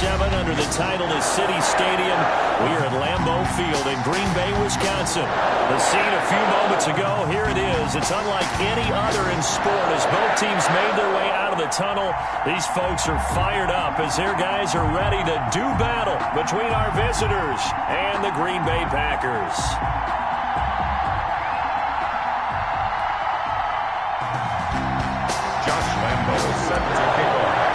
7 under the title of City Stadium. We are at Lambeau Field in Green Bay, Wisconsin. The scene a few moments ago, here it is. It's unlike any other in sport as both teams made their way out of the tunnel. These folks are fired up as their guys are ready to do battle between our visitors and the Green Bay Packers. Josh Lambeau is set to kick off.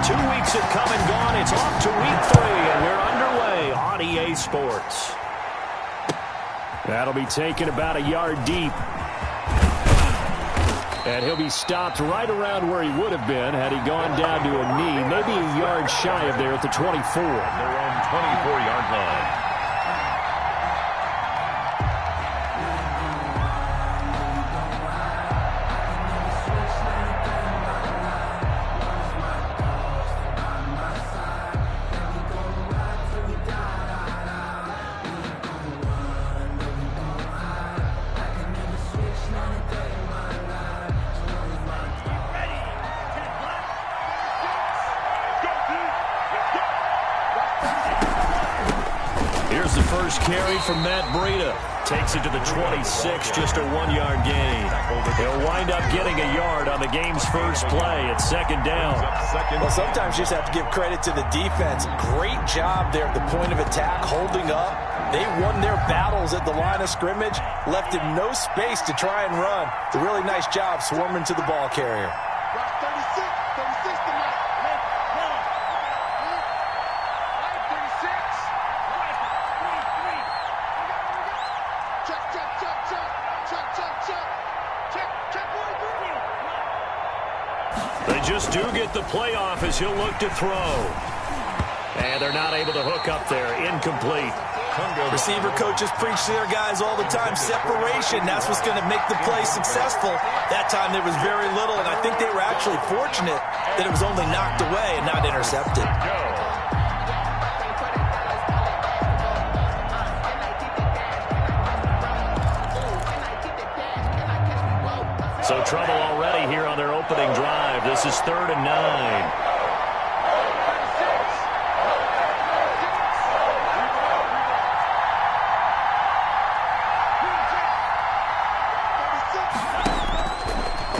2 weeks have come and gone. It's off to week 3, and we're underway on EA Sports. That'll be taken about a yard deep. And he'll be stopped right around where he would have been had he gone down to a knee, maybe a yard shy of there at the 24. Their own 24-yard line. Here's the first carry from Matt Breida. Takes it to the 26, just a 1-yard gain. He'll wind up getting a yard on the game's first play at second down. Well, sometimes you just have to give credit to the defense. Great job there at the point of attack, holding up. They won their battles at the line of scrimmage, left him no space to try and run. It's a really nice job swarming to the ball carrier. They just do get the playoff as he'll look to throw. And they're not able to hook up there. Incomplete. Receiver coaches preach to their guys all the time. Separation, that's what's going to make the play successful. That time there was very little, and I think they were actually fortunate that it was only knocked away and not intercepted. So trouble already here on their opening drive. This is 3rd and 9.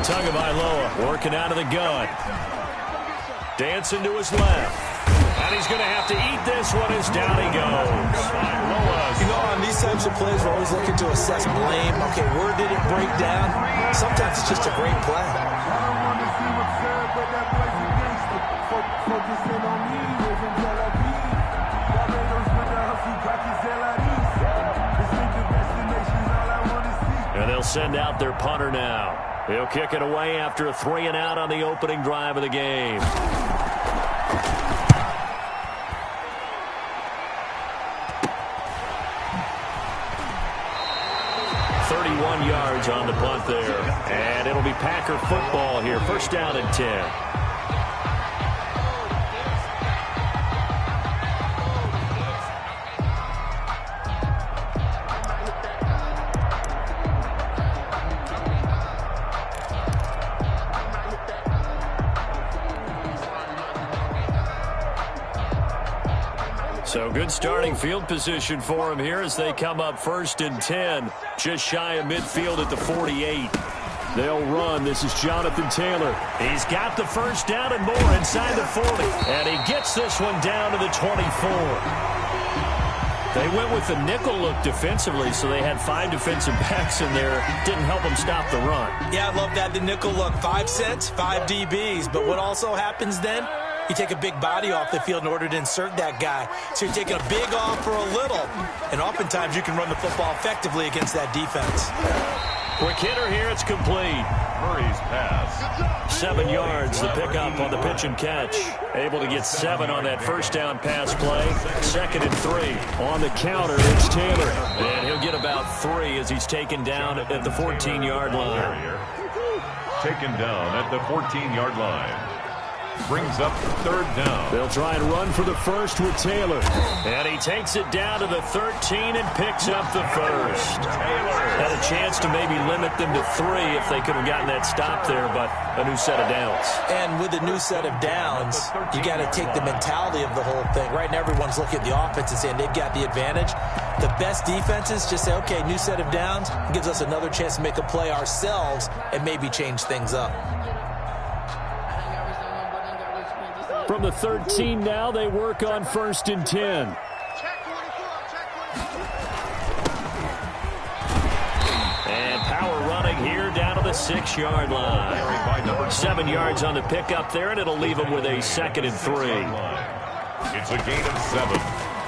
Tagovailoa working out of the gun. Dancing to his left. And he's going to have to eat this one as down he goes. You know, on these types of plays, we're always looking to assess blame. Okay, where did it break down? Sometimes it's just a great play. And they'll send out their punter now. He'll kick it away after a 3-and-out on the opening drive of the game. Yards on the punt there. And it'll be Packer football here. First down and 10. So good starting field position for him here as they come up 1st and 10. Just shy of midfield at the 48. They'll run. This is Jonathan Taylor. He's got the first down and more inside the 40. And he gets this one down to the 24. They went with the nickel look defensively, so they had 5 defensive backs in there. Didn't help them stop the run. Yeah, I love that, the nickel look. 5 cents, 5 DBs. But what also happens then? You take a big body off the field in order to insert that guy. So you're taking a big off for a little. And oftentimes you can run the football effectively against that defense. Quick hitter here. It's complete. Murray's pass. 7 yards, the pickup on the pitch and catch. Able to get 7 on that first down pass play. 2nd and 3. On the counter, it's Taylor. And he'll get about 3 as he's taken down at the 14-yard line. Taken down at the 14-yard line. Brings up third down. They'll try and run for the first with Taylor. And he takes it down to the 13 and picks up the first. Taylor Had a chance to maybe limit them to 3 if they could have gotten that stop there, but a new set of downs. And with a new set of downs, you got to take the mentality of the whole thing. Right now, everyone's looking at the offense and saying they've got the advantage. The best defenses just say, okay, new set of downs. It gives us another chance to make a play ourselves and maybe change things up. From the 13 now, they work on 1st and 10. And power running here down to the 6-yard line. 7 yards on the pickup there, and it'll leave them with a 2nd and 3. It's a gain of 7.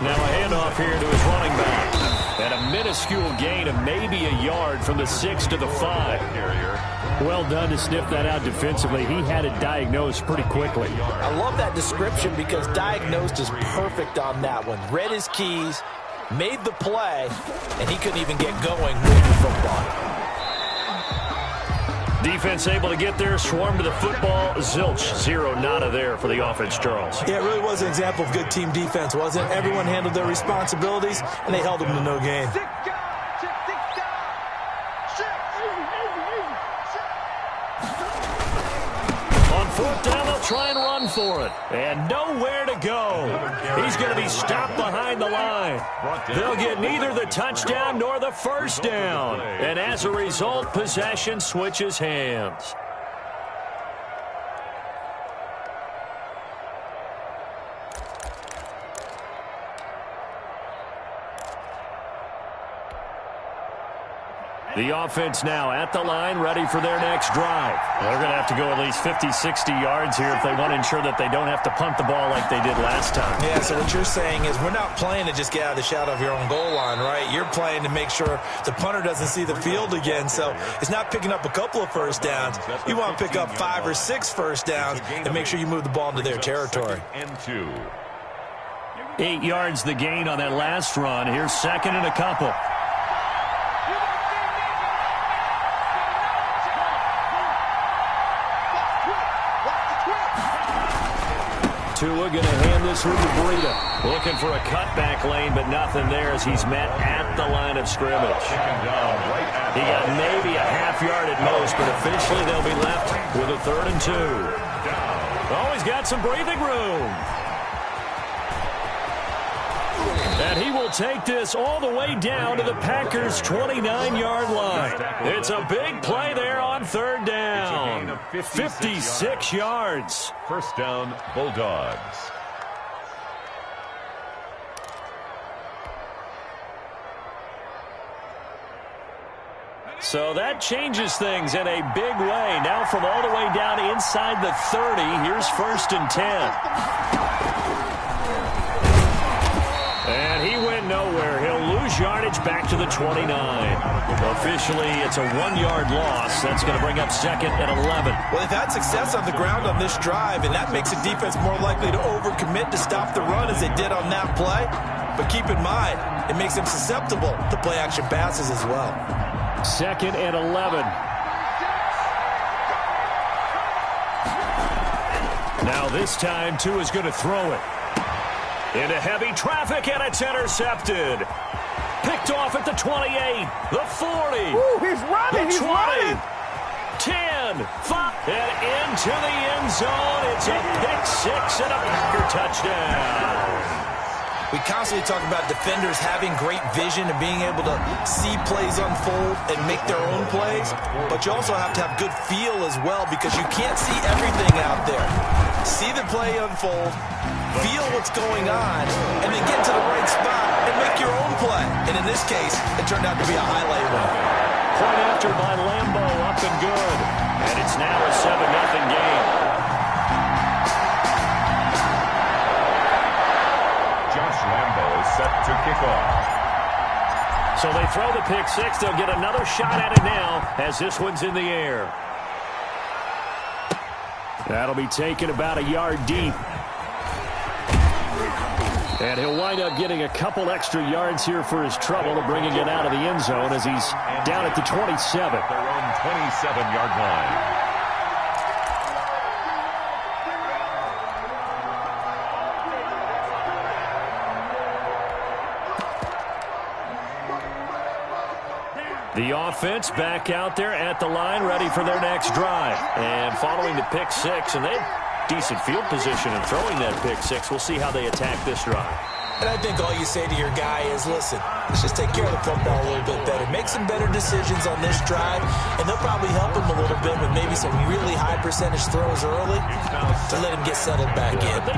Now a handoff here to his running back. And a minuscule gain of maybe a yard from the 6 to the 5. Well done to sniff that out defensively. He had it diagnosed pretty quickly. I love that description because diagnosed is perfect on that one. Read his keys, made the play, and he couldn't even get going with the football. Defense able to get there, swarm to the football. Zilch, 0 nada there for the offense, Charles. Yeah, it really was an example of good team defense, wasn't it? Everyone handled their responsibilities, and they held them to no gain. On 4th down, they'll try and run for it. And nowhere to go. He's going to be stopped behind the line. They'll get neither the touchdown nor the first down. And as a result, possession switches hands. The offense now at the line, ready for their next drive. They're going to have to go at least 50, 60 yards here if they want to ensure that they don't have to punt the ball like they did last time. Yeah, so what you're saying is we're not playing to just get out of the shadow of your own goal line, right? You're playing to make sure the punter doesn't see the field again. So it's not picking up a couple of first downs. You want to pick up 5 or 6 first downs and make sure you move the ball into their territory. And 2. 8 yards the gain on that last run. Here's 2nd and a couple. Tua going to hand this one to Breida. Looking for a cutback lane, but nothing there as he's met at the line of scrimmage. He got maybe a half yard at most, but officially they'll be left with a 3rd and 2. Oh, he's got some breathing room. And he will take this all the way down to the Packers' 29-yard line. It's a big play there on 3rd down. 56 yards. First down, Bulldogs. So that changes things in a big way. Now from all the way down inside the 30, here's 1st and 10. And he went nowhere. He'll lose yardage back to the 29. Officially, it's a 1-yard loss. That's going to bring up 2nd and 11. Well, they've had success on the ground on this drive, and that makes the defense more likely to overcommit to stop the run as they did on that play. But keep in mind, it makes them susceptible to play-action passes as well. 2nd and 11. Now this time, Tua's going to throw it. Into heavy traffic, and it's intercepted. Picked off at the 28, the 40. Ooh, he's running, the 20, he's running. 10, 5, and into the end zone. It's a pick 6 and a Packer touchdown. We constantly talk about defenders having great vision and being able to see plays unfold and make their own plays, but you also have to have good feel as well because you can't see everything out there. See the play unfold, feel what's going on, and then get to the right spot and make your own play. And in this case, it turned out to be a highlight one. Point after by Lambo, up and good. And it's now a 7-0 game. Josh Lambo is set to kick off. So they throw the pick 6. They'll get another shot at it now as this one's in the air. That'll be taken about a yard deep. And he'll wind up getting a couple extra yards here for his trouble to bringing it out of the end zone as he's down at the 27. Their own 27-yard line. The offense back out there at the line, ready for their next drive. And following the pick six, and they have decent field position in throwing that pick six. We'll see how they attack this drive. And I think all you say to your guy is, listen, let's just take care of the football a little bit better. Make some better decisions on this drive, and they'll probably help him a little bit with maybe some really high percentage throws early to let him get settled back in. They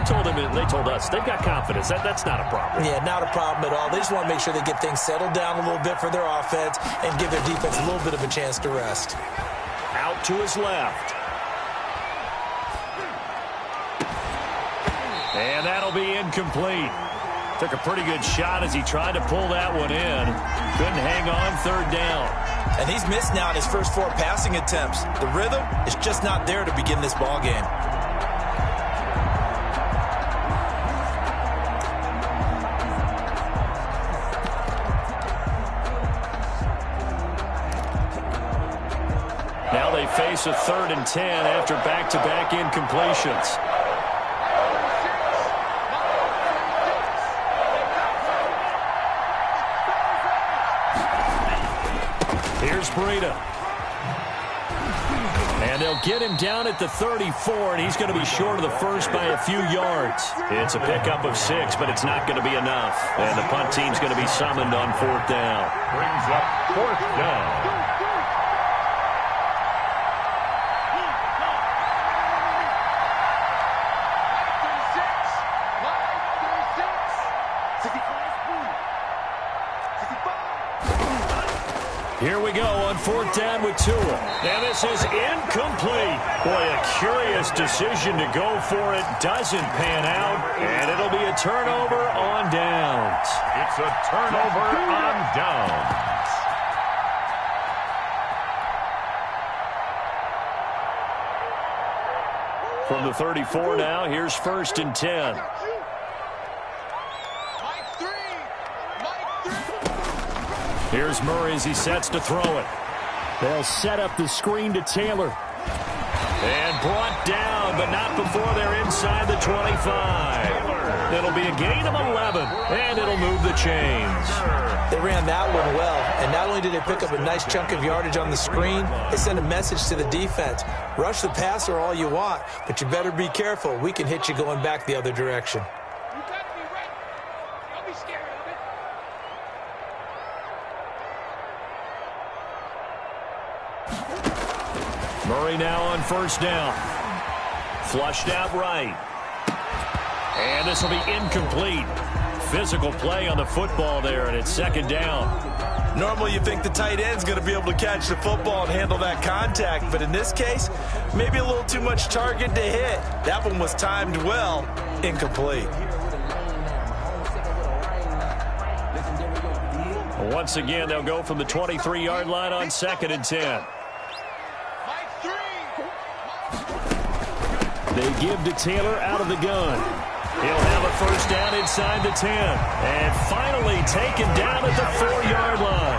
told us they've got confidence. That's not a problem. Yeah, not a problem at all. They just want to make sure they get things settled down a little bit for their offense and give their defense a little bit of a chance to rest. Out to his left. And that'll be incomplete. Took a pretty good shot as he tried to pull that one in. Couldn't hang on third down. And he's missed now in his first 4 passing attempts. The rhythm is just not there to begin this ball game. Now they face a 3rd and 10 after back-to-back incompletions. Here's Breida. And they'll get him down at the 34, and he's going to be short of the first by a few yards. It's a pickup of 6, but it's not going to be enough. And the punt team's going to be summoned on 4th down. Brings up 4th down. Here we go on 4th down with Tua. And this is incomplete. Boy, a curious decision to go for it. Doesn't pan out. And it'll be a turnover on downs. It's a turnover on downs. From the 34 now, here's 1st and 10. Here's Murray as he sets to throw it. They'll set up the screen to Taylor. And brought down, but not before they're inside the 25. It'll be a gain of 11, and it'll move the chains. They ran that one well, and not only did they pick up a nice chunk of yardage on the screen, they sent a message to the defense. Rush the passer all you want, but you better be careful. We can hit you going back the other direction. Murray now on 1st down. Flushed out right. And this will be incomplete. Physical play on the football there, and it's 2nd down. Normally you think the tight end's going to be able to catch the football and handle that contact, but in this case, maybe a little too much target to hit. That one was timed well. Incomplete. Once again, they'll go from the 23-yard line on 2nd and 10. They give to Taylor out of the gun. He'll have a 1st down inside the 10. And finally taken down at the 4-yard line.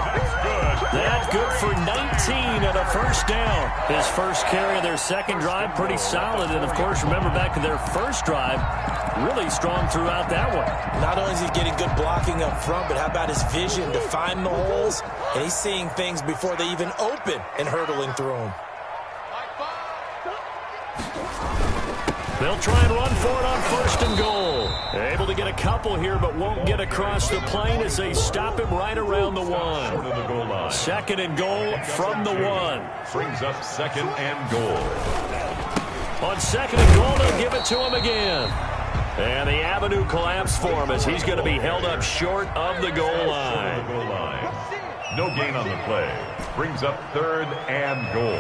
That's good for 19 and a 1st down. His first carry of their 2nd drive, pretty solid. And, of course, remember back to their 1st drive, really strong throughout that one. Not only is he getting good blocking up front, but how about his vision to find the holes? And he's seeing things before they even open and hurtling through them. They'll try and run for it on 1st and goal. They're able to get a couple here, but won't get across the plane as they stop him right around the 1. 2nd and goal from the 1. Brings up 2nd and goal. On 2nd and goal, they'll give it to him again. And the avenue collapsed for him as he's going to be held up short of the goal line. No gain on the play. Brings up 3rd and goal.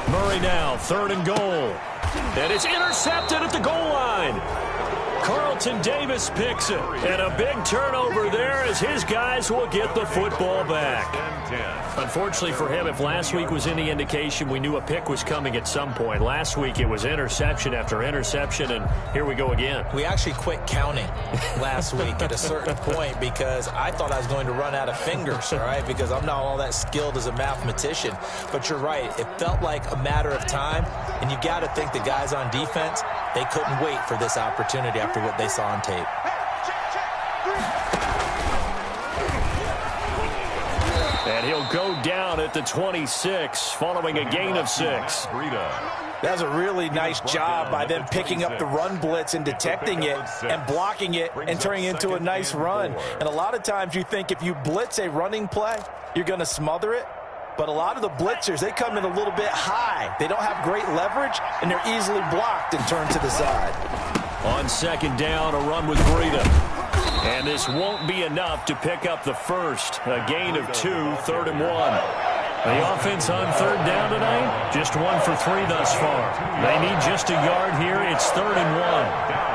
Murray now, 3rd and goal. And it's intercepted at the goal line. Carlton Davis picks it. And a big turnover there as his guys will get the football back. Unfortunately for him, if last week was any indication, we knew a pick was coming at some point. Last week it was interception after interception, and here we go again. We actually quit counting last week at a certain point because I thought I was going to run out of fingers, all right, because I'm not all that skilled as a mathematician. But you're right. It felt like a matter of time, and you got to think the guys on defense, They couldn't wait for this opportunity after what they saw on tape. And he'll go down at the 26 following a gain of 6. That's a really nice job by them picking up the run blitz and detecting it and blocking it and turning it into a nice run. And a lot of times you think if you blitz a running play, you're going to smother it. But a lot of the blitzers, they come in a little bit high. They don't have great leverage, and they're easily blocked and turned to the side. On second down, a run with Breida. And this won't be enough to pick up the first. A gain of 2, 3rd and 1. The offense on third down tonight, just 1 for 3 thus far. They need just a yard here. It's 3rd and 1.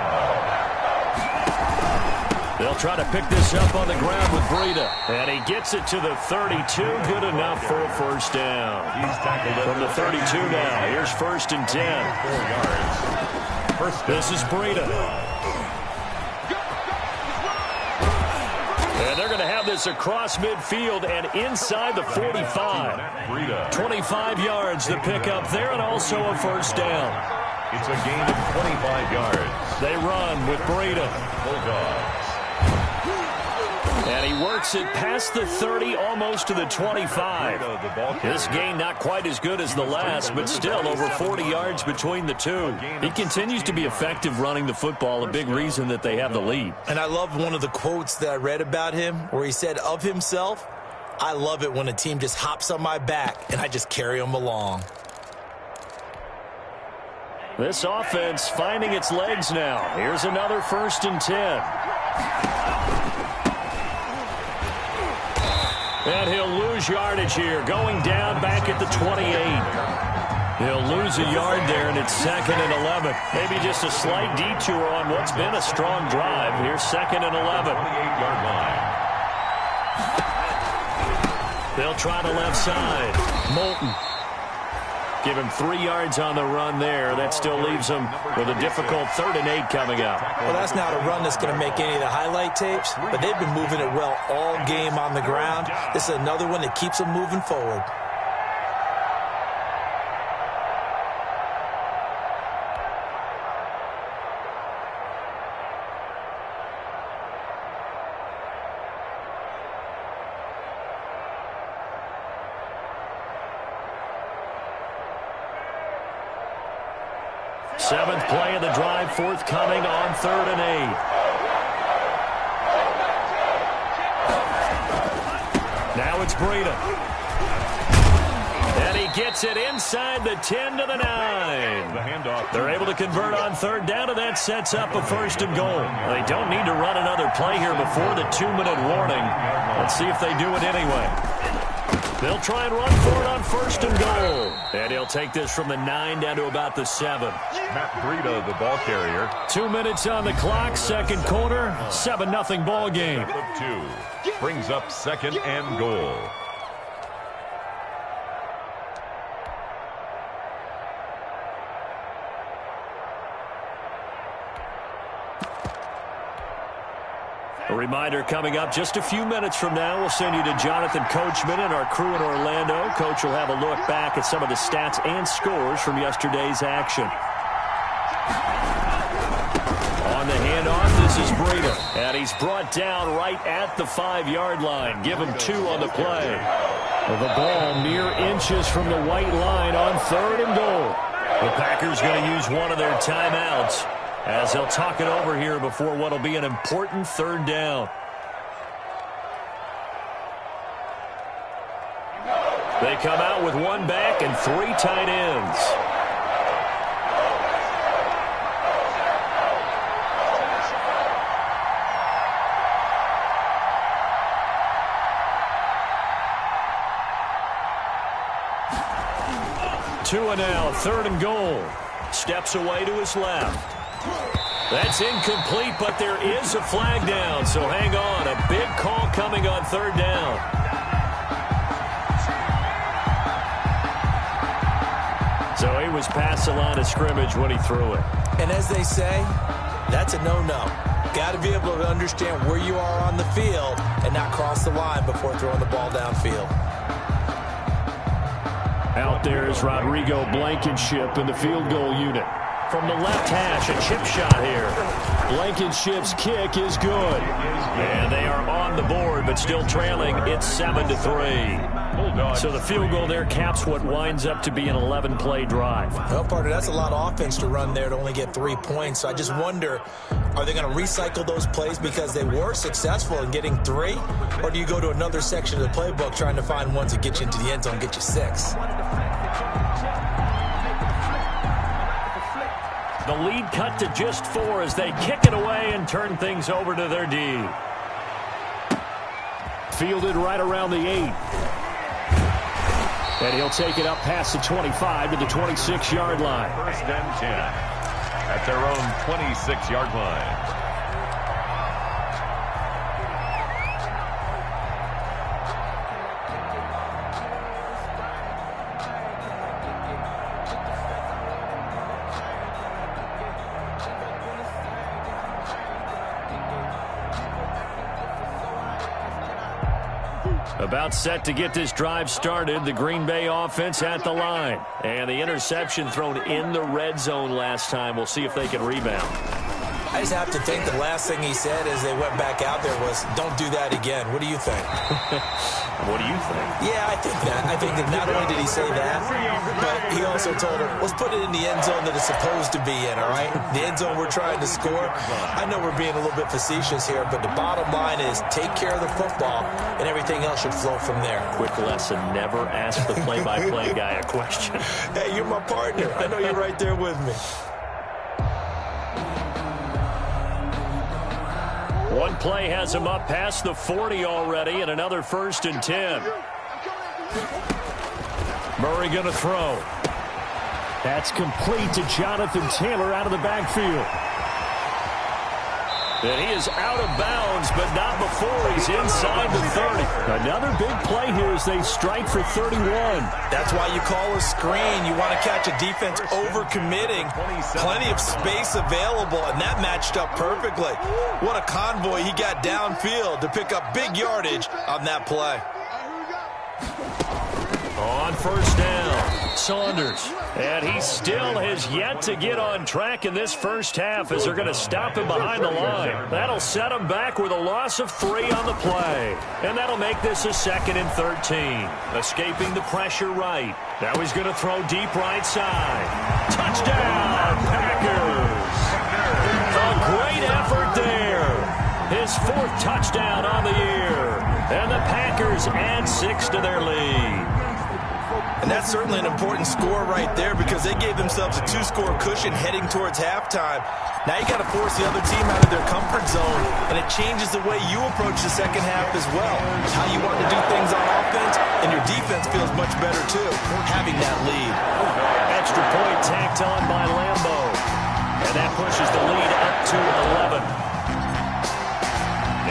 They'll try to pick this up on the ground with Breida. And he gets it to the 32. Good enough for a first down. From the 32 now, here's 1st and 10. This is Breida. And they're going to have this across midfield and inside the 45. 25 yards to pick up there and also a first down. It's a gain of 25 yards. They run with Breida. Bulldogs. And he works it past the 30, almost to the 25. This gain not quite as good as the last, but still over 40 yards between the two. He continues to be effective running the football, a big reason that they have the lead. And I love one of the quotes that I read about him where he said of himself, "I love it when a team just hops on my back and I just carry them along." This offense finding its legs now. Here's another 1st and 10. And he'll lose yardage here, going down back at the 28. He'll lose a yard there, and it's 2nd and 11. Maybe just a slight detour on what's been a strong drive. Here's 2nd and 11. 28-yard line. They'll try the left side. Moulton. Give him 3 yards on the run there. That still leaves him with a difficult 3rd and 8 coming up. Well, that's not a run that's going to make any of the highlight tapes, but they've been moving it well all game on the ground. This is another one that keeps them moving forward. Seventh play of the drive forthcoming on 3rd and 8. Now it's Breida. And he gets it inside the 10 to the 9. The handoff. They're able to convert on 3rd down, and that sets up a 1st and goal. They don't need to run another play here before the 2-minute warning. Let's see if they do it anyway. They'll try and run for it on 1st and goal. And he'll take this from the 9 down to about the 7. Matt Breida, the ball carrier. 2 minutes on the clock, second quarter, 7-0 ball game. 2 brings up 2nd and goal. A reminder coming up just a few minutes from now. We'll send you to Jonathan Coachman and our crew in Orlando. Coach will have a look back at some of the stats and scores from yesterday's action. On the handoff, this is Breida. And he's brought down right at the 5-yard line. Give him 2 on the play. The ball mere inches from the white line on 3rd and goal. The Packers going to use one of their timeouts as they'll talk it over here before what will be an important 3rd down. They come out with 1 back and 3 tight ends. Tua now, 3rd and goal. Steps away to his left. That's incomplete, but there is a flag down, so hang on. A big call coming on 3rd down. So he was past the line of scrimmage when he threw it. And as they say, that's a no-no. Got to be able to understand where you are on the field and not cross the line before throwing the ball downfield. Out there is Rodrigo Blankenship in the field goal unit. From the left hash, a chip shot here. Blankenship's kick is good. And they are on the board, but still trailing. It's 7-3. So the field goal there caps what winds up to be an 11-play drive. Well, partner, that's a lot of offense to run there to only get 3 points. So I just wonder, are they going to recycle those plays because they were successful in getting 3? Or do you go to another section of the playbook trying to find ones that get you into the end zone, get you 6? The lead cut to just 4 as they kick it away and turn things over to their D. Fielded right around the 8. And he'll take it up past the 25 to the 26-yard line. First and 10 at their own 26-yard line. About set to get this drive started. The Green Bay offense at the line. And the interception thrown in the red zone last time. We'll see if they can rebound. I just have to think the last thing he said as they went back out there was, don't do that again. What do you think? What do you think? Yeah, I think that. I think that not only did he say that, but he also told him, let's put it in the end zone that it's supposed to be in, all right? The end zone we're trying to score. I know we're being a little bit facetious here, but the bottom line is take care of the football, and everything else should flow from there. Quick lesson, never ask the play-by-play guy a question. Hey, you're my partner. I know you're right there with me. One play has him up past the 40 already, and another 1st and 10. Murray going to throw. That's complete to Jonathan Taylor out of the backfield. And he is out of bounds, but not before he's inside the 30. Another big play here as they strike for 31. That's why you call a screen. You want to catch a defense over-committing. Plenty of space available, and that matched up perfectly. What a convoy he got downfield to pick up big yardage on that play. On 1st down, Saunders. And he still has yet to get on track in this first half as they're going to stop him behind the line. That'll set him back with a loss of 3 on the play. And that'll make this a 2nd and 13. Escaping the pressure right. Now he's going to throw deep right side. Touchdown, Packers! A great effort there. His 4th touchdown on the year. And the Packers add 6 to their lead. And that's certainly an important score right there because they gave themselves a 2-score cushion heading towards halftime. Now you got to force the other team out of their comfort zone, and it changes the way you approach the second half as well. How you want to do things on offense, and your defense feels much better too, having that lead. Extra point tacked on by Lambo. And that pushes the lead up to 11.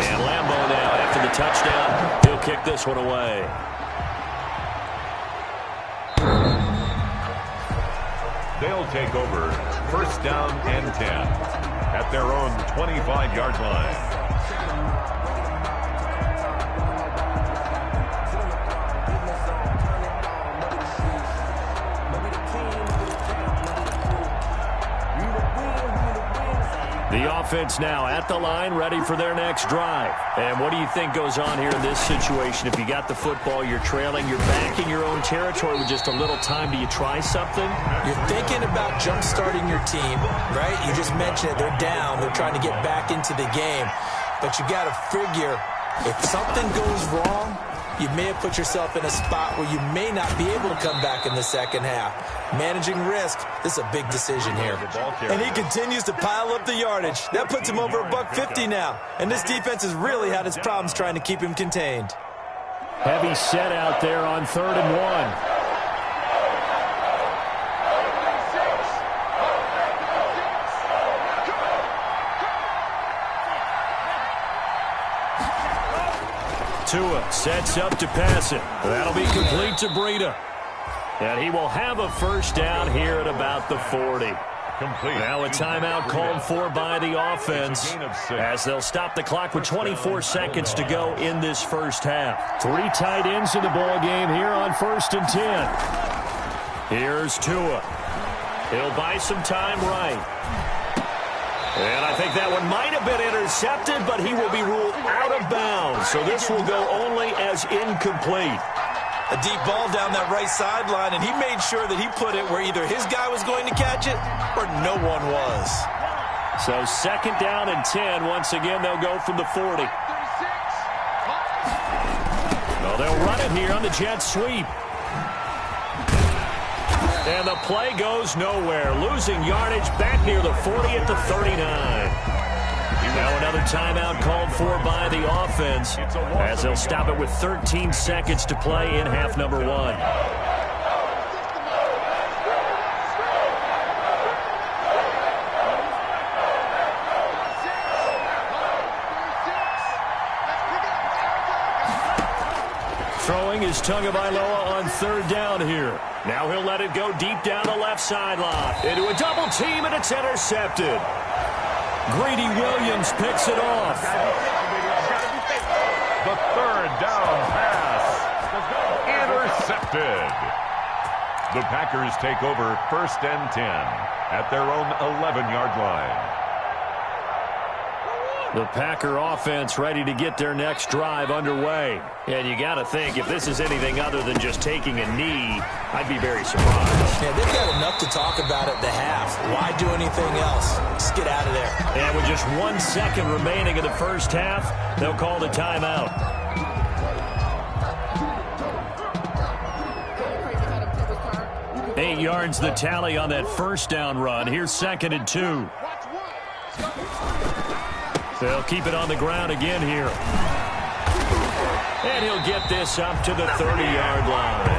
And Lambo now, after the touchdown, he'll kick this one away. They'll take over 1st down and 10 at their own 25-yard line. The offense now at the line, ready for their next drive. And what do you think goes on here in this situation? If you got the football, you're trailing, you're back in your own territory with just a little time. Do you try something? You're thinking about jump-starting your team, right? You just mentioned it. They're down. They're trying to get back into the game. But you got to figure, if something goes wrong, you may have put yourself in a spot where you may not be able to come back in the second half. Managing risk, this is a big decision here. And he continues to pile up the yardage. That puts him over $150 now. And this defense has really had its problems trying to keep him contained. Heavy set out there on 3rd and 1. Tua sets up to pass it. That'll be complete to Breida. And he will have a 1st down here at about the 40. Complete. Now a timeout called for by the offense as they'll stop the clock with 24 seconds to go in this first half. 3 tight ends in the ball game here on 1st and 10. Here's Tua. He'll buy some time right. And I think that one might have been intercepted, but he will be ruled out of bounds. So this will go only as incomplete. A deep ball down that right sideline, and he made sure that he put it where either his guy was going to catch it or no one was. So 2nd down and 10. Once again, they'll go from the 40. Well, they'll run it here on the jet sweep. And the play goes nowhere. Losing yardage back near the 40 at the 39. Now another timeout called for by the offense as they'll stop it with 13 seconds to play in half number 1. Throwing is Tagovailoa on 3rd down here. Now he'll let it go deep down the left sideline. Into a double team, and it's intercepted. Greedy Williams picks it off. The 3rd down pass. Intercepted. The Packers take over 1st and 10 at their own 11-yard line. The Packer offense ready to get their next drive underway. And you got to think, if this is anything other than just taking a knee, I'd be very surprised. Yeah, they've got enough to talk about at the half. Why do anything else? Just get out of there. And with just 1 second remaining in the first half, they'll call the timeout. Eight yards the tally on that 1st down run. Here's 2nd and 2. They'll keep it on the ground again here. And he'll get this up to the 30-yard line.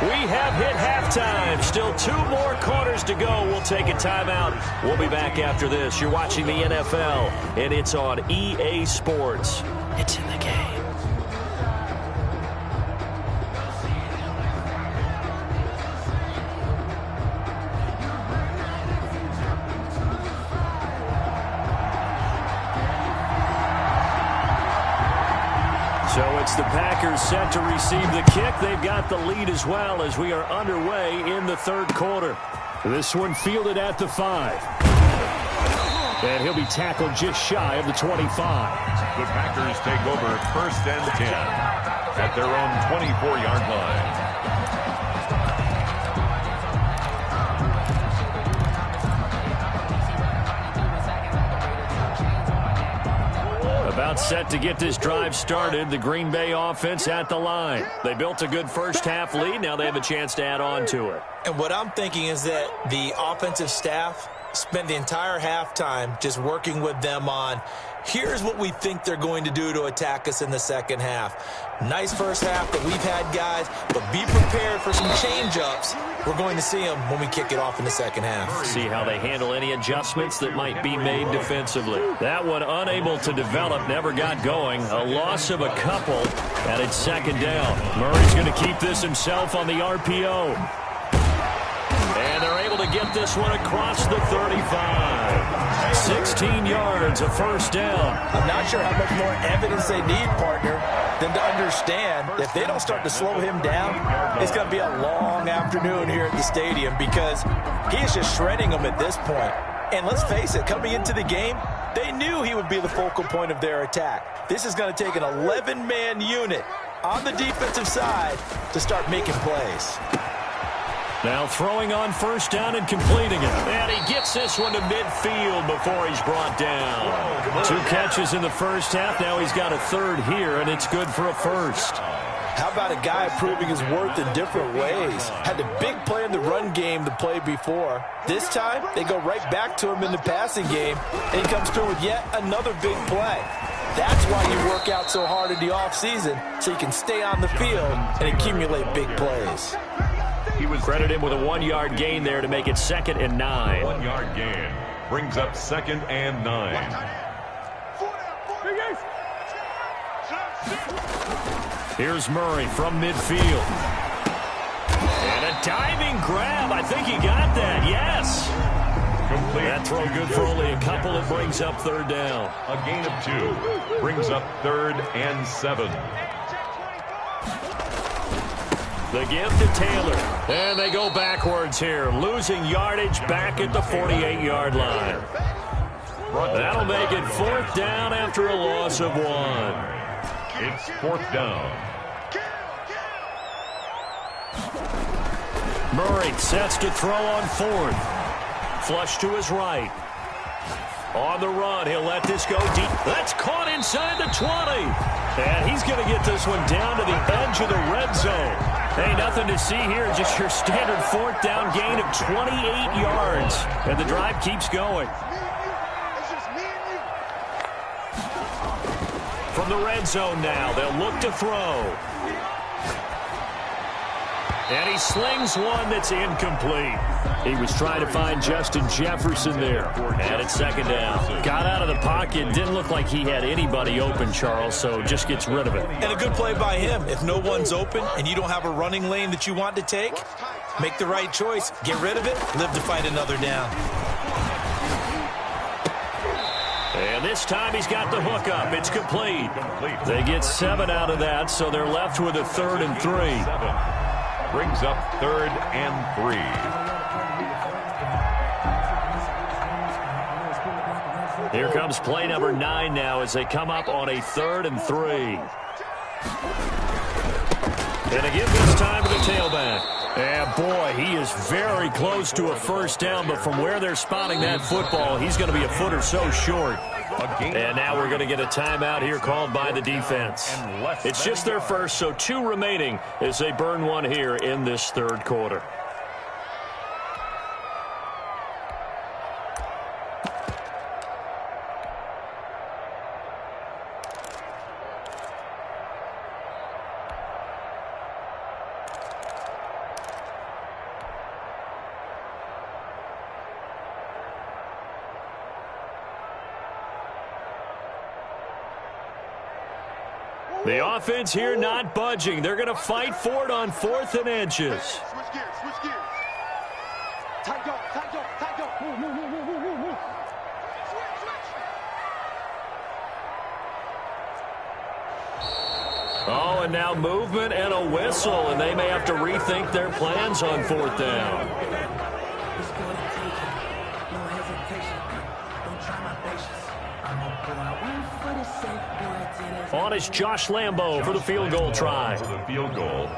We have hit halftime. Still 2 more quarters to go. We'll take a timeout. We'll be back after this. You're watching the NFL, and it's on EA Sports. It's in the game. So it's the Packers set to receive the kick. They've got the lead as well as we are underway in the 3rd quarter. This one fielded at the 5. And he'll be tackled just shy of the 25. The Packers take over 1st and 10 at their own 24-yard line. About set to get this drive started. The Green Bay offense at the line. They built a good first half lead. Now they have a chance to add on to it. And what I'm thinking is that the offensive staff spent the entire halftime just working with them on, here's what we think they're going to do to attack us in the second half. Nice first half that we've had, guys, but be prepared for some change-ups. We're going to see them when we kick it off in the second half. See how they handle any adjustments that might be made defensively. That one unable to develop, never got going. A loss of a couple, and it's 2nd down. Murray's going to keep this himself on the RPO. And they're able to get this one across the 35. 16 yards, a 1st down. I'm not sure how much more evidence they need, partner, than to understand that if they don't start to slow him down, it's going to be a long afternoon here at the stadium because he is just shredding them at this point. And let's face it, coming into the game, they knew he would be the focal point of their attack. This is going to take an 11-man unit on the defensive side to start making plays. Now throwing on 1st down and completing it. And he gets this one to midfield before he's brought down. 2 catches in the first half. Now he's got a 3rd here, and it's good for a 1st. How about a guy proving his worth in different ways? Had the big play in the run game the play before. This time, they go right back to him in the passing game, and he comes through with yet another big play. That's why you work out so hard in the offseason, so you can stay on the field and accumulate big plays. He was Credit him with a 1-yard gain there to make it 2nd and 9. 1-yard gain brings up 2nd and 9. Here's Murray from midfield. And a diving grab. I think he got that. Yes. Complete. That throw good for only a couple. It brings up 3rd down. A gain of 2 brings up 3rd and 7. The give to Taylor. And they go backwards here, losing yardage back at the 48-yard line. That'll make it 4th down after a loss of 1. It's 4th down. Murray sets to throw on 4th. Flush to his right. On the run, he'll let this go deep. That's caught inside the 20. And he's going to get this one down to the edge of the red zone. Hey, nothing to see here, just your standard 4th down gain of 28 yards. And the drive keeps going. From the red zone now, they'll look to throw. And he slings one that's incomplete. He was trying to find Justin Jefferson there. And it's 2nd down. Got out of the pocket. Didn't look like he had anybody open, Charles, so just gets rid of it. And a good play by him. If no one's open and you don't have a running lane that you want to take, make the right choice. Get rid of it. Live to fight another down. And this time he's got the hook up. It's complete. They get 7 out of that, so they're left with a 3rd and 3. 7. Brings up 3rd and 3. Here comes play number 9 now as they come up on a 3rd and 3. And again this time to the tailback. And boy, he is very close to a 1st down, but from where they're spotting that football, he's going to be a foot or so short. And now we're going to get a timeout here called by the defense. It's just their first, so 2 remaining as they burn one here in this 3rd quarter. The offense here not budging. They're going to fight for it on 4th and inches. Switch gears, switch gears. Tight go, tight go, tight go. Move, move, move, move, move, move. Switch, switch. Oh, and now movement and a whistle, and they may have to rethink their plans on 4th down. On is Josh Lambo for the field goal try. For the field goal,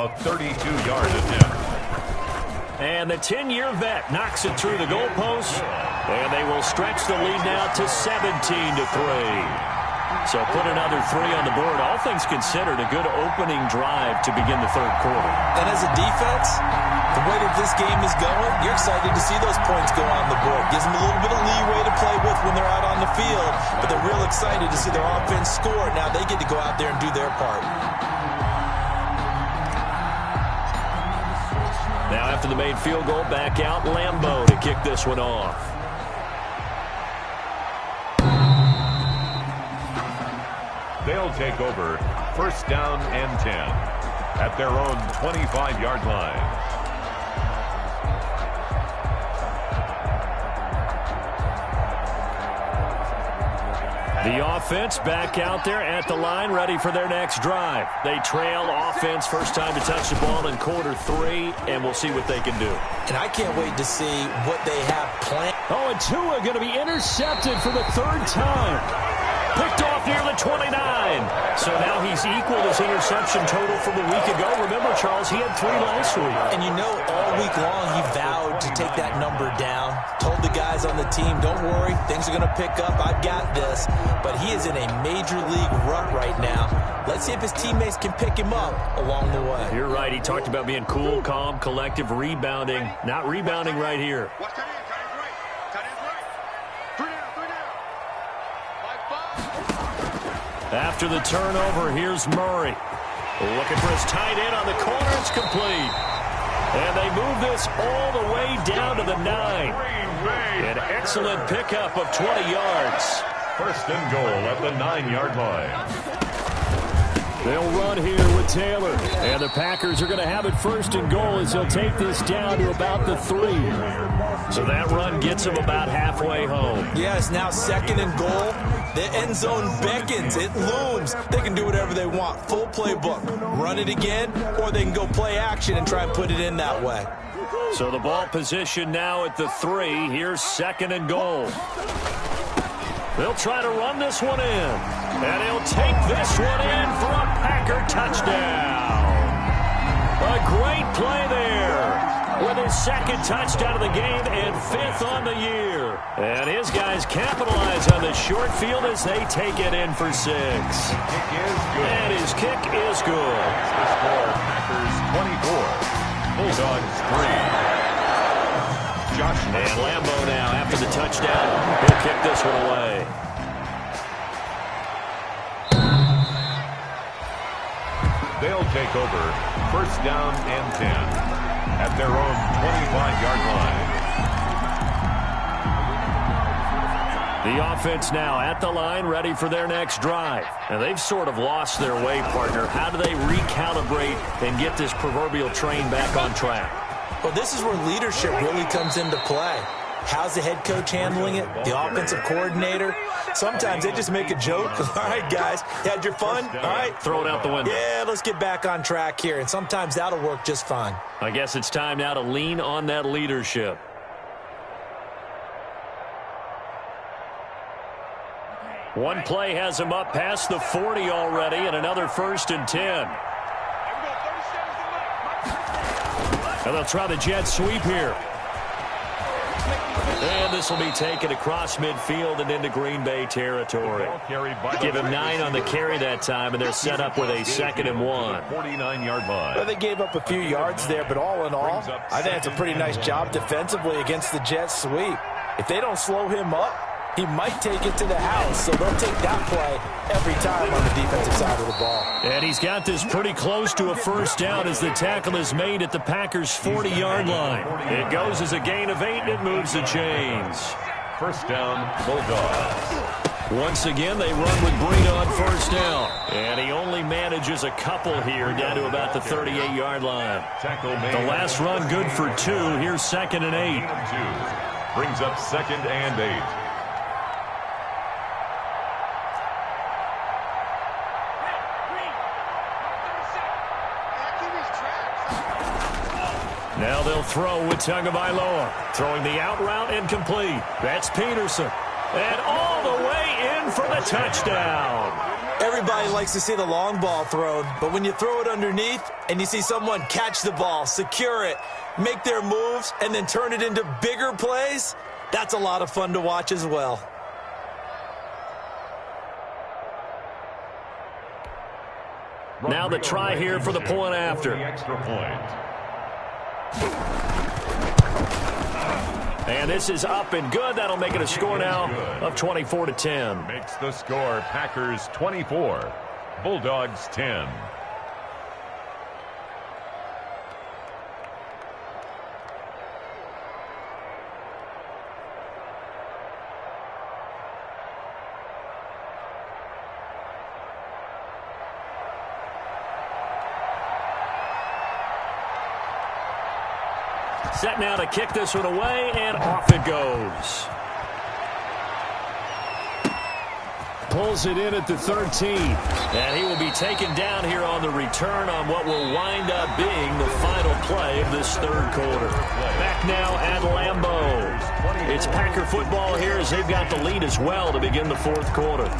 a 32-yard attempt. And the 10-year vet knocks it through the goalpost, and they will stretch the lead now to 17-3. So put another 3 on the board. All things considered, a good opening drive to begin the 3rd quarter. And as a defense, the way that this game is going, you're excited to see those points go on the board. Gives them a little bit of leeway to play with when they're out on the field, but they're real excited to see their offense score. Now they get to go out there and do their part. Now after the made field goal, back out Lambo to kick this one off. They'll take over 1st down and 10 at their own 25-yard line. The offense back out there at the line, ready for their next drive. They trail offense, first time to touch the ball in quarter 3, and we'll see what they can do. And I can't wait to see what they have planned. Oh, and Tua going to be intercepted for the 3rd time. Picked off near the 29. So now he's equaled his interception total from a week ago. Remember, Charles, he had 3 last week. And you know, all week long he vowed to take that number down. Told the guys on the team, don't worry, things are going to pick up. I've got this. But he is in a major league rut right now. Let's see if his teammates can pick him up along the way. You're right. He talked about being cool, calm, collective, rebounding. Not rebounding right here. Watch that in, tight end right. Tight end right. 3 down, 3 down. 5-5. After the turnover, here's Murray. Looking for his tight end on the corner. It's complete. And they move this all the way down to the 9. An excellent pickup of 20 yards. 1st and goal at the 9-yard line. They'll run here with Taylor. And the Packers are going to have it 1st and goal as they'll take this down to about the 3. So that run gets them about halfway home. Yeah, it's now 2nd and goal. The end zone beckons. It looms. They can do whatever they want. Full playbook. Run it again, or they can go play action and try and put it in that way. So the ball position now at the 3. Here's 2nd and goal. They'll try to run this one in. And he'll take this one in for a Packer touchdown. A great play there. With his 2nd touchdown of the game and 5th on the year. And his guys capitalize on the short field as they take it in for 6. And his kick is good. The score, Packers 24, Bulldogs 3. Josh And Lambeau now, after the touchdown, he'll kick this one away. They'll take over 1st down and 10. At their own 25-yard line. The offense now at the line, ready for their next drive. And they've sort of lost their way, partner. How do they recalibrate and get this proverbial train back on track? Well, this is where leadership really comes into play. How's the head coach handling it? The offensive coordinator? Sometimes they just make a joke. All right, guys, you had your fun? All right. Throw it out the window. Yeah, let's get back on track here. And sometimes that'll work just fine. I guess it's time now to lean on that leadership. One play has him up past the 40 already, and another 1st and 10. And they'll try the jet sweep here. And this will be taken across midfield and into Green Bay territory. Give him 9 on the carry that time, and they're set up with a 2nd and 1. 49-yard line. Well, they gave up a few yards there, but all in all, I think it's a pretty nice job defensively against the jet sweep. If they don't slow him up, he might take it to the house, so they'll take that play every time on the defensive side of the ball. And he's got this pretty close to a 1st down as the tackle is made at the Packers' 40-yard line. It goes as a gain of 8, and it moves the chains. 1st down, Bulldogs. Once again, they run with Breida on 1st down. And he only manages a couple here down to about the 38-yard line. The last run good for 2. Here's 2nd and 8. Brings up 2nd and 8. Now they'll throw with Tagovailoa. Throwing the out route incomplete. That's Peterson. And all the way in for the touchdown. Everybody likes to see the long ball thrown, but when you throw it underneath and you see someone catch the ball, secure it, make their moves, and then turn it into bigger plays, that's a lot of fun to watch as well. Now the try here for the point after. Extra point. And this is up and good. That'll make it a score now of 24-10. Makes the score Packers 24, Bulldogs 10. Set now to kick this one away, and off it goes. Pulls it in at the 13. And he will be taken down here on the return on what will wind up being the final play of this 3rd quarter. Back now at Lambeau. It's Packer football here as they've got the lead as well to begin the 4th quarter.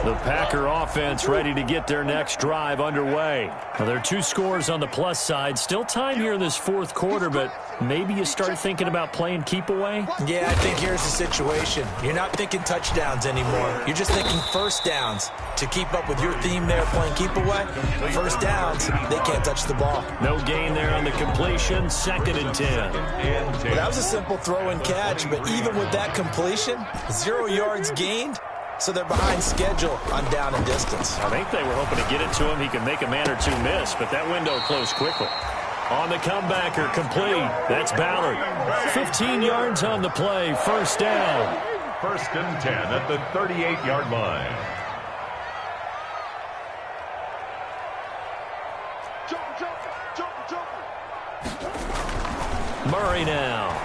The Packer offense ready to get their next drive underway. Now, there are 2 scores on the plus side. Still time here in this 4th quarter, but maybe you start thinking about playing keep away? Yeah, I think here's the situation. You're not thinking touchdowns anymore. You're just thinking 1st downs. To keep up with your theme there playing keep away, 1st downs, they can't touch the ball. No gain there on the completion, 2nd and 10. Well, that was a simple throw and catch, but even with that completion, 0 yards gained. So they're behind schedule on down and distance. I think they were hoping to get it to him. He could make a man or 2 miss, but that window closed quickly. On the comebacker, complete. That's Ballard. 15 yards on the play, 1st down. 1st and 10 at the 38-yard line. Jump. Murray now.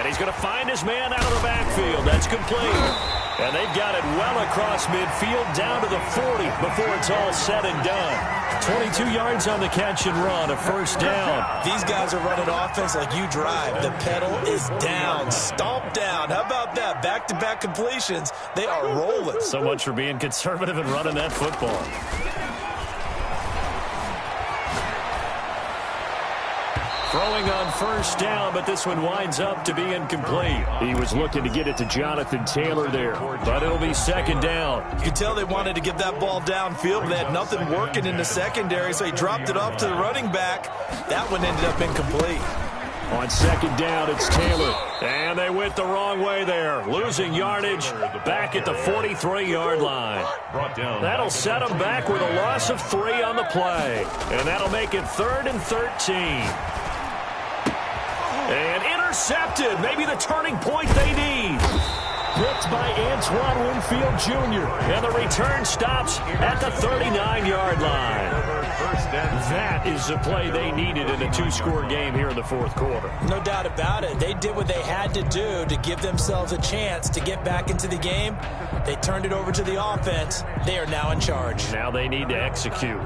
he's going to find his man out of the backfield. That's complete. And they've got it well across midfield down to the 40 before it's all said and done. 22 yards on the catch and run, a first down. These guys are running offense like you drive. The pedal is down, stomp down. How about that? Back-to-back completions. They are rolling. So much for being conservative and running that football. Throwing on first down, but this one winds up to be incomplete. He was looking to get it to Jonathan Taylor there, but it'll be second down. You could tell they wanted to get that ball downfield, but they had nothing working in the secondary, so he dropped it off to the running back. That one ended up incomplete. On second down, it's Taylor. And they went the wrong way there, losing yardage back at the 43-yard line. That'll set them back with a loss of 3 on the play, and that'll make it 3rd and 13. And intercepted, maybe the turning point they need. Picked by Antoine Winfield Jr. And the return stops at the 39-yard line. That is the play they needed in a 2-score game here in the fourth quarter. No doubt about it. They did what they had to do to give themselves a chance to get back into the game. They turned it over to the offense. They are now in charge. Now they need to execute.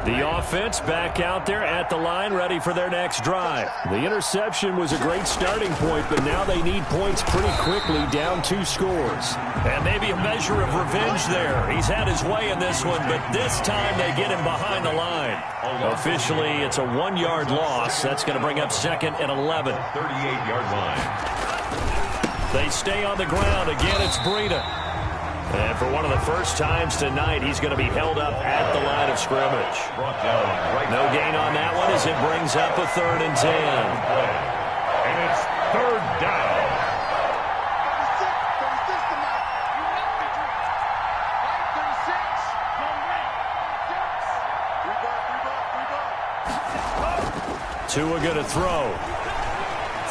The offense back out there at the line, ready for their next drive. The interception was a great starting point, but now they need points pretty quickly, down 2 scores. And maybe a measure of revenge there. He's had his way in this one, but this time they get him behind the line. Officially, it's a 1-yard loss. That's going to bring up 2nd and 11. 38-yard line. They stay on the ground. Again, it's Breida. And for one of the first times tonight, he's going to be held up at the line of scrimmage. No gain on that one as it brings up a 3rd and 10. And it's 3rd down. 36. Tua going to throw.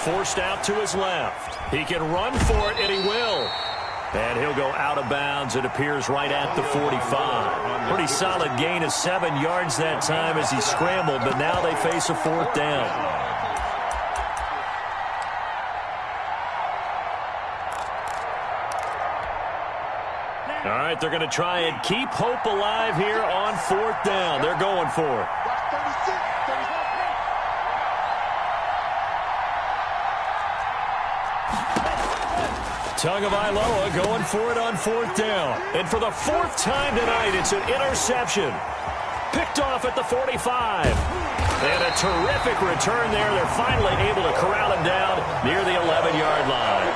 Forced out to his left. He can run for it, and he will. And he'll go out of bounds. It appears right at the 45. Pretty solid gain of 7 yards that time as he scrambled, but now they face a 4th down. All right, they're going to try and keep hope alive here on 4th down. They're going for it. Tagovailoa going for it on 4th down. And for the 4th time tonight, it's an interception. Picked off at the 45. And a terrific return there. They're finally able to corral him down near the 11-yard line.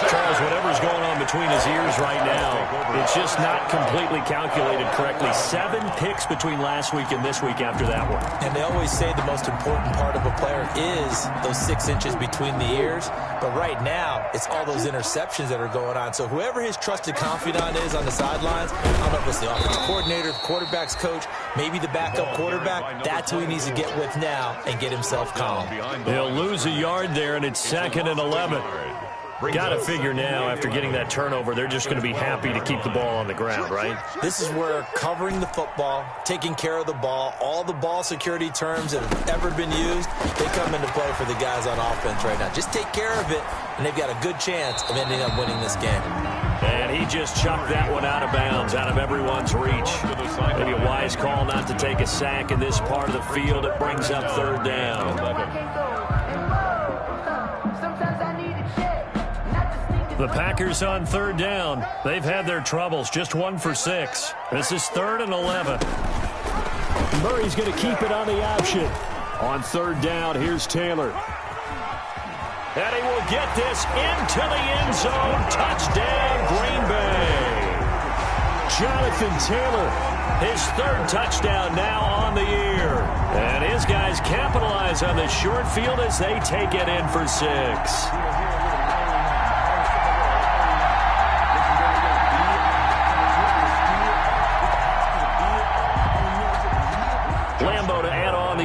Charles, whatever's going on between his ears right now, it's just not completely calculated correctly. 7 picks between last week and this week after that one. And they always say the most important part of a player is those 6 inches between the ears. But right now, it's all those interceptions that are going on. So whoever his trusted confidant is on the sidelines, I don't know if it's the offensive coordinator, the quarterback's coach, maybe the backup quarterback, that's who he needs to get with now and get himself calm. He'll lose a yard there, and it's 2nd and 11. Got to figure now, after getting that turnover, they're just going to be happy to keep the ball on the ground, right? This is where covering the football, taking care of the ball, all the ball security terms that have ever been used, they come into play for the guys on offense right now. Just take care of it, and they've got a good chance of ending up winning this game. And he just chucked that one out of bounds, out of everyone's reach. Maybe a wise call not to take a sack in this part of the field. It brings up 3rd down. The Packers on 3rd down. They've had their troubles, just 1 for 6. This is 3rd and 11. Murray's going to keep it on the option. On 3rd down, here's Taylor. And he will get this into the end zone. Touchdown, Green Bay. Jonathan Taylor, his 3rd touchdown now on the year. And his guys capitalize on the short field as they take it in for 6.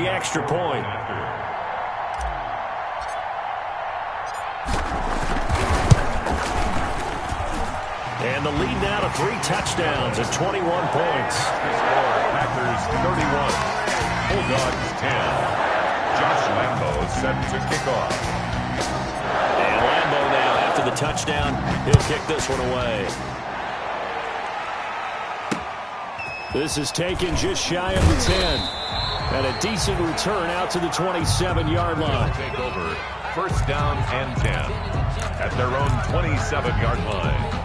the extra point. And the lead now to 3 touchdowns and 21 points. Score, Packers 31, Bulldogs 10. Josh Lambo set to kick off. And Lambo now, after the touchdown, he'll kick this one away. This is taken just shy of the 10. And a decent return out to the 27-yard line. They'll take over. First down and 10 at their own 27-yard line.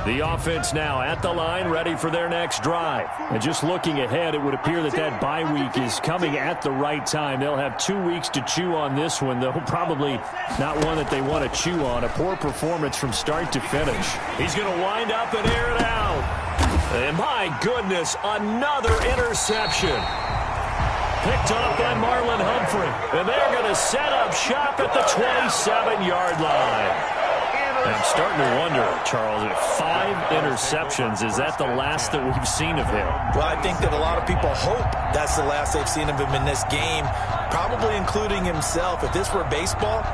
The offense now at the line, ready for their next drive. And just looking ahead, it would appear that that bye week is coming at the right time. They'll have 2 weeks to chew on this one, though probably not one that they want to chew on. A poor performance from start to finish. He's going to wind up and air it out. And my goodness, another interception. Picked up by Marlon Humphrey. And they're going to set up shop at the 27-yard line. And I'm starting to wonder, Charles, if 5 interceptions, is that the last that we've seen of him? Well, I think that a lot of people hope that's the last they've seen of him in this game, probably including himself. If this were baseball,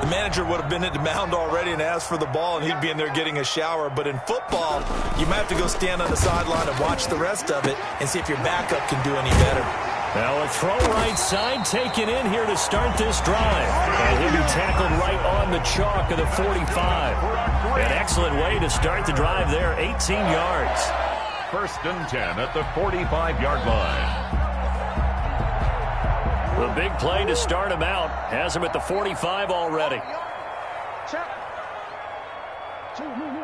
the manager would have been at the mound already and asked for the ball, and he'd be in there getting a shower. But in football, you might have to go stand on the sideline and watch the rest of it and see if your backup can do any better. Now a throw right side taken in here to start this drive. And he'll be tackled right on the chalk of the 45. An excellent way to start the drive there, 18 yards. First and 10 at the 45-yard line. The big play to start him out has him at the 45 already. Check. 2, move.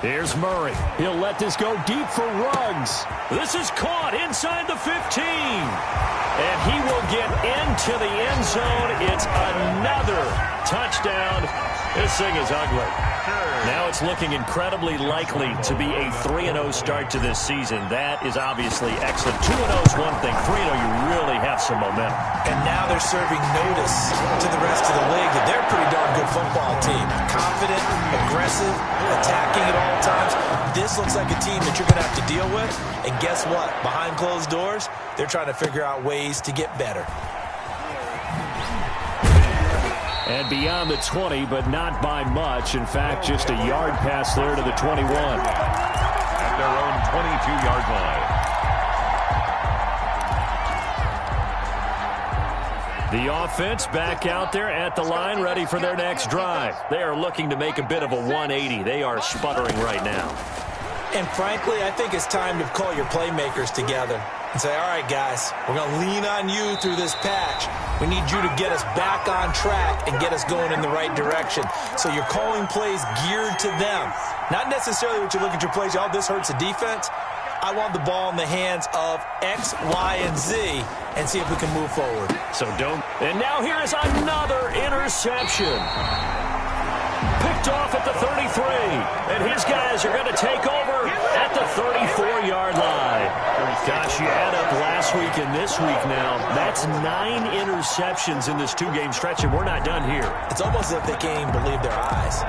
Here's Murray. He'll let this go deep for Ruggs. This is caught inside the 15. And he will get into the end zone. It's another touchdown. This thing is ugly. Now it's looking incredibly likely to be a 3-0 start to this season. That is obviously excellent. 2-0 is one thing. 3-0, you really have some momentum. And now they're serving notice to the rest of the league that they're a pretty darn good football team. Confident, aggressive, attacking at all times. This looks like a team that you're going to have to deal with. And guess what? Behind closed doors, they're trying to figure out ways to get better. And beyond the 20, but not by much. In fact, just a yard pass there to the 21. At their own 22-yard line. The offense back out there at the line, ready for their next drive. They are looking to make a bit of a 180. They are sputtering right now. And frankly, I think it's time to call your playmakers together and say, all right, guys, we're going to lean on you through this patch. We need you to get us back on track and get us going in the right direction. So you're calling plays geared to them. Not necessarily what you look at your plays, oh, this hurts the defense. I want the ball in the hands of X, Y, and Z and see if we can move forward. So don't. And now here is another interception. Picked off at the 33. And his guys are going to take over at the 34-yard line. Gosh, you add up last week and this week now. That's 9 interceptions in this 2-game stretch, and we're not done here. It's almost as if they can't even believe their eyes.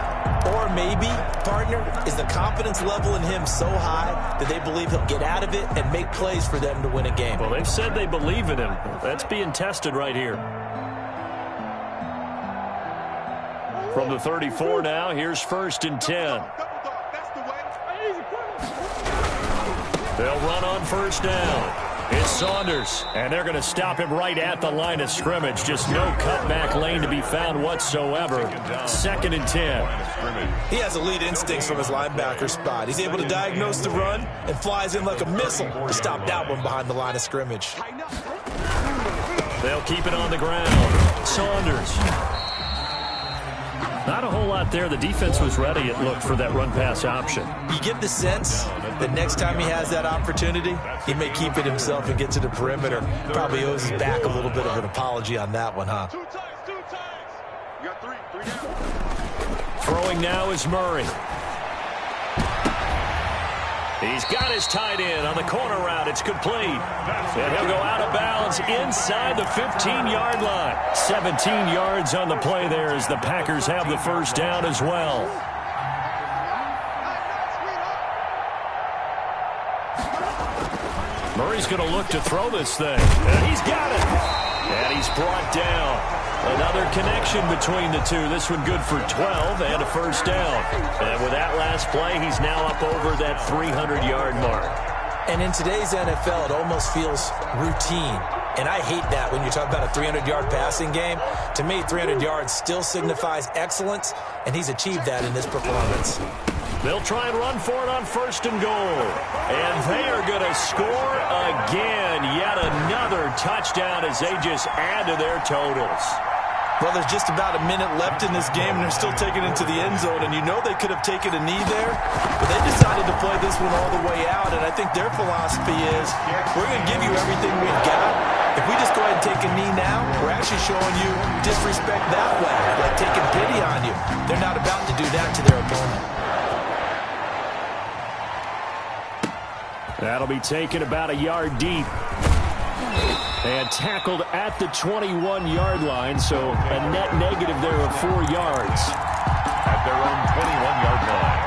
Or maybe, partner, is the confidence level in him so high that they believe he'll get out of it and make plays for them to win a game. Well, they've said they believe in him. That's being tested right here. From the 34 now, here's first and 10. They'll run on first down. It's Saunders, and they're going to stop him right at the line of scrimmage. Just no cutback lane to be found whatsoever. Second and 10. He has elite instincts from his linebacker spot. He's able to diagnose the run and flies in like a missile to stop that one behind the line of scrimmage. They'll keep it on the ground. Saunders. Not a whole lot there. The defense was ready, it looked, for that run-pass option. You get the sense that next time he has that opportunity, he may keep it himself and get to the perimeter. Probably owes his back a little bit of an apology on that one, huh? 2 times. You got 3 down. Throwing now is Murray. He's got his tight end on the corner route. It's complete. And he'll go out of bounds inside the 15-yard line. 17 yards on the play there as the Packers have the first down as well. Murray's going to look to throw this thing. And he's got it. And he's brought down. Another connection between the two. This one good for 12 and a first down. And with that last play, he's now up over that 300-yard mark. And in today's NFL, it almost feels routine. And I hate that when you talk about a 300-yard passing game. To me, 300 yards still signifies excellence, and he's achieved that in this performance. They'll try and run for it on first and goal. And they are going to score again. Yet another touchdown as they just add to their totals. Well, there's just about a minute left in this game, and they're still taking it into the end zone. And you know they could have taken a knee there, but they decided to play this one all the way out. And I think their philosophy is, we're going to give you everything we've got. If we just go ahead and take a knee now, we're actually showing you disrespect that way, like taking pity on you. They're not about to do that to their opponent. That'll be taken about a yard deep. And tackled at the 21-yard line, so a net negative there of 4 yards. At their own 21-yard line.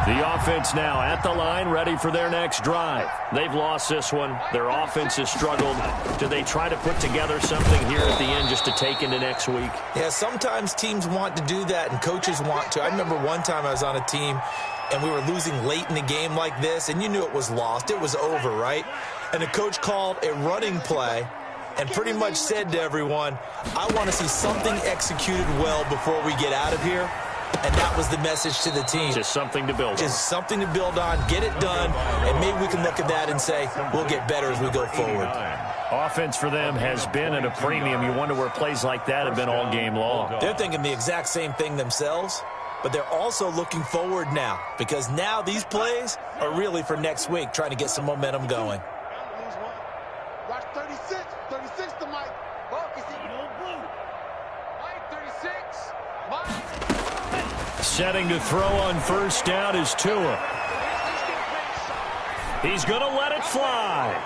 The offense now at the line, ready for their next drive. They've lost this one. Their offense has struggled. Do they try to put together something here at the end just to take into next week? Yeah, sometimes teams want to do that, and coaches want to. I remember one time I was on a team, and we were losing late in a game like this, and you knew it was lost. It was over, right? And the coach called a running play and pretty much said to everyone, I want to see something executed well before we get out of here. And that was the message to the team. Just something to build on. Just something to build on, get it done, and maybe we can look at that and say, we'll get better as we go forward. Offense for them has been at a premium. You wonder where plays like that have been all game long. They're thinking the exact same thing themselves, but they're also looking forward now, because now these plays are really for next week, trying to get some momentum going. Watch 36. 36 to Mike. Focus it. Blue. Mike, 36. Mike. Setting to throw on first down is Tua. He's going to let it fly.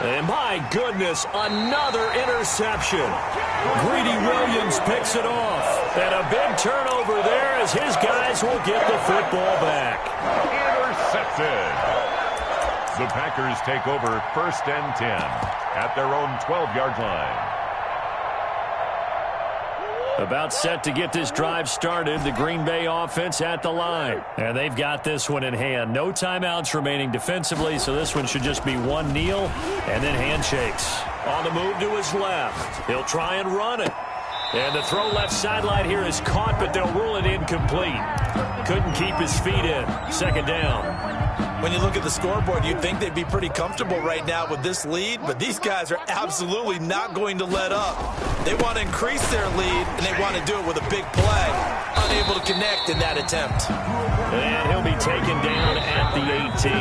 And my goodness, another interception. Greedy Williams picks it off. And a big turnover there as his guys will get the football back. Intercepted. The Packers take over first and 10 at their own 12-yard line. About set to get this drive started, the Green Bay offense at the line. And they've got this one in hand. No timeouts remaining defensively, so this one should just be one kneel and then handshakes. On the move to his left. He'll try and run it. And the throw left sideline here is caught, but they'll rule it incomplete. Couldn't keep his feet in. Second down. When you look at the scoreboard, you'd think they'd be pretty comfortable right now with this lead, but these guys are absolutely not going to let up. They want to increase their lead, and they want to do it with a big play. Unable to connect in that attempt. And he'll be taken down at the 18.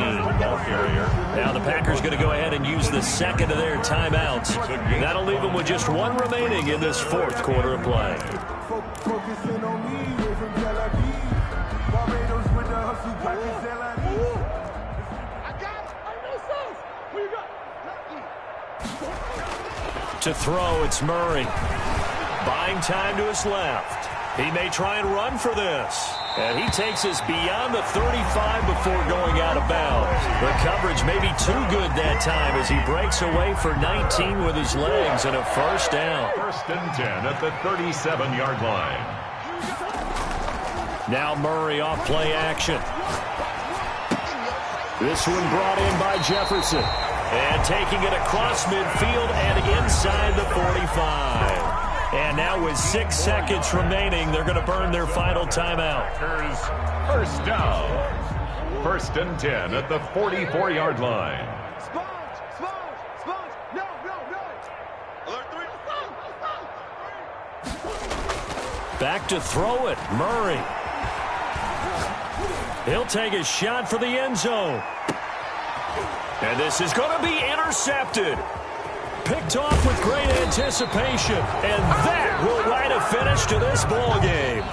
Now the Packers going to go ahead and use the second of their timeouts. That'll leave them with just one remaining in this fourth quarter of play. Focusing on me, away from Tel Aviv. Barbados with the hustle, practice Tel Aviv. I got it. I know sauce. Who you got? To throw, it's Murray. Buying time to his left. He may try and run for this. And he takes us beyond the 35 before going out of bounds. The coverage may be too good that time as he breaks away for 19 with his legs and a first down. First and 10 at the 37-yard line. Now Murray off play action. This one brought in by Jefferson. And taking it across midfield and inside the 45. And now with 6 seconds remaining, they're going to burn their final timeout. First down. First and 10 at the 44-yard line. Sponge. No. Alert 3. Back to throw it, Murray. He'll take a shot for the end zone. And this is going to be intercepted. Picked off with great anticipation. And that will write a finish to this ball game.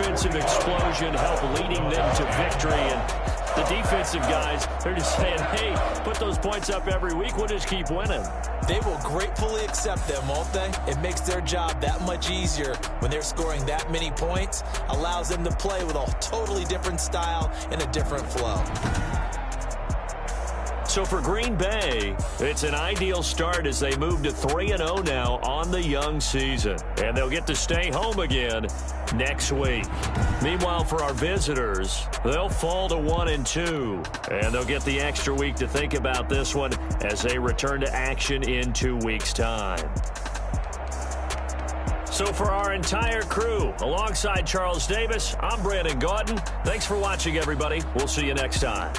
offensive explosion help leading them to victory. And the defensive guys, they're just saying, hey, put those points up every week. We'll just keep winning. They will gratefully accept them, won't they? It makes their job that much easier when they're scoring that many points. Allows them to play with a totally different style and a different flow. So for Green Bay, it's an ideal start as they move to 3-0 now on the young season. And they'll get to stay home again next week. Meanwhile, for our visitors, they'll fall to 1-2. And they'll get the extra week to think about this one as they return to action in 2 weeks' time. So for our entire crew, alongside Charles Davis, I'm Brandon Gaudin. Thanks for watching, everybody. We'll see you next time.